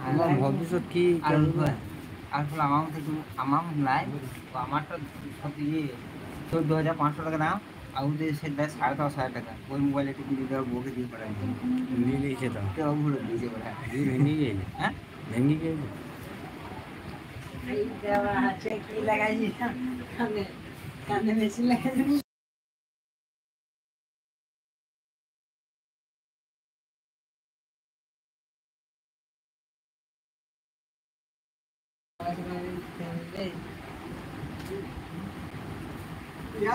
আমার ভবিষ্যৎ কি আসলে আমার নাই আমারটা 14,500 টাকা দাম আর ওদের সে দেয় 10,500 টাকা ওই মোবাইলে একটু দিয়ে দেওয়ার বউকে দিয়ে পাঠায় নিয়ে নিয়েছে তো ওগুলো দিয়েছে ওরা ভেঙে গেছে হ্যাঁ ভেঙে গেছে কি লাগাইছি কানে কানে বেশি লাগাইছি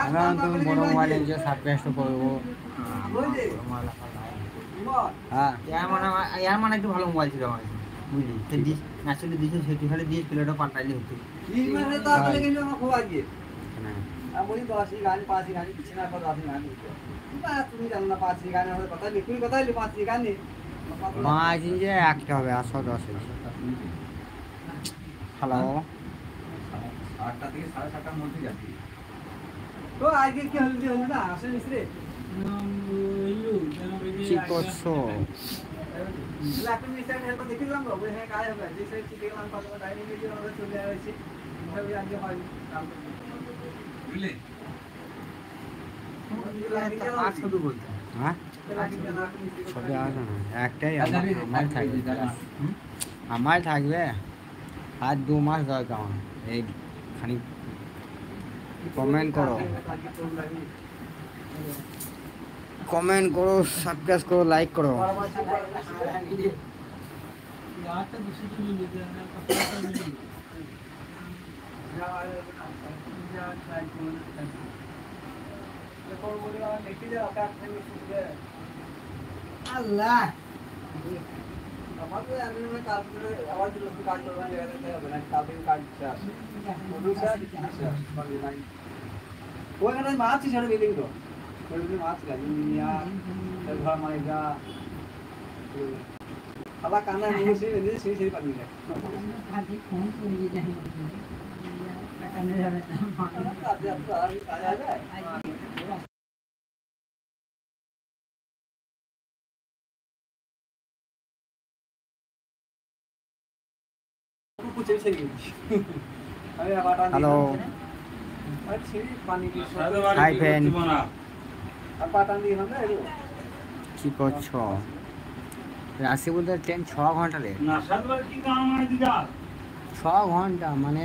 এখন তুমি বড় মোবাইলে যে সাবস্ক্রাইব করবো হ্যাঁ ইয়ার মানে একটু ভালো মোবাইল ছিল আমার কাছে, বুঝলি তো দিস আসলে দিস সেটি হলে দিয়ে প্লেটও পাল্টাইলে হতো মাছ যে একটা হবে 810 হ্যালো 8টা থেকে 7:30টার মধ্যে যাচ্ছি তো আজকে কি হলো না আসলে মিস্ত্রি কি করছো লাকি মিস্ত্রি হেল্প দেখিলাম গো হ্যাঁ কাজ হবে যে সেই ঠিক গেলাম কত ডাইনিং এর জন্য চলে আসছে ভাবে আজকে হয় কাম বুঝলে আর শুধু বলতে হ্যাঁ সবে আসো না একটাই আমার থাকবে আমার থাকবে আর 2 মাস দরকার আমার এই খানিক কমেন্ট করো সাবস্ক্রাইব করো লাইক করো আল্লাহ আমাদের আমি কালকে আবার দিল কাজ করবার জায়গাতে হবে না কালকে কাজ শেষ প্রোডাকশন শেষ মানে নাই ওখানে মাছ ছেড়ে বেরিয়ে গেল ওখানে মাছ গাড়ি নিয়া ঘর মানে যা আলা কানা মুছে এনে সেই পানি না আজকে ফোন করে যাই কানে যাবে হ্যালো হাই ফ্রেন্ড কি করছো রাশি বলতে ট্রেন 6 ঘন্টা লেট 6 ঘন্টা মানে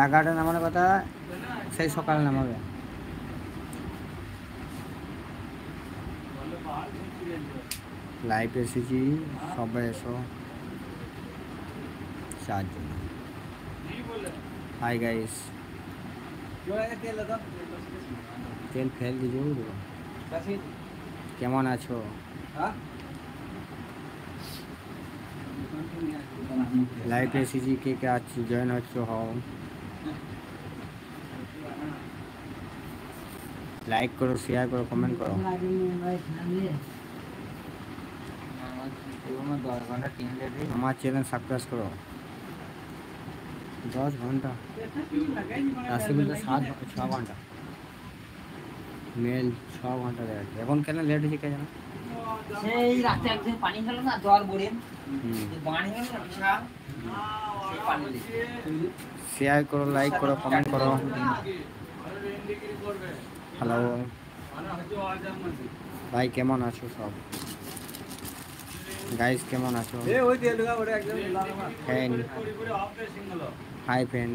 11টা নামার কথা সেই সকালে নামাবে লাইভ এসেছি সবাই এসো সাহায্য হাই গাইস তেল ফেল দিও কেমন আছো লাইভ এসেছি কে কে আছি জয়েন হচ্ছে হও লাইক করো শেয়ার করো কমেন্ট করো আমার চ্যানেল সাবস্ক্রাইব করো 10 ঘন্টা রাশি বলতে 6 ঘন্টা মেল 6 ঘন্টা লেট এখন কেন লেট হয়েছে কে জানো সেই রাতে একদিন পানি হলো না জল ভরে পানি হলো না বিশাল সেই পানি শেয়ার করো লাইক করো কমেন্ট করো হ্যালো ভাই কেমন আছো সব গাইস কেমন আছো ফ্রেন্ড হাই ফ্রেন্ড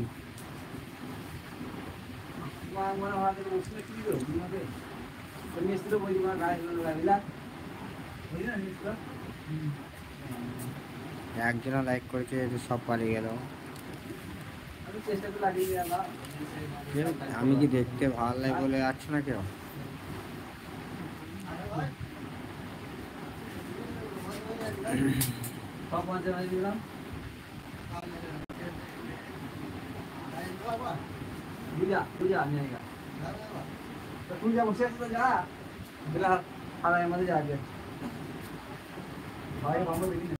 একজন লাইক করেছে সব পালিয়ে গেল আমি কি দেখতে ভালো লাগে বলে যাচ্ছ না কেউ पूजा बसे तो जा बिला आराम से जाके भाई मामू लेकिन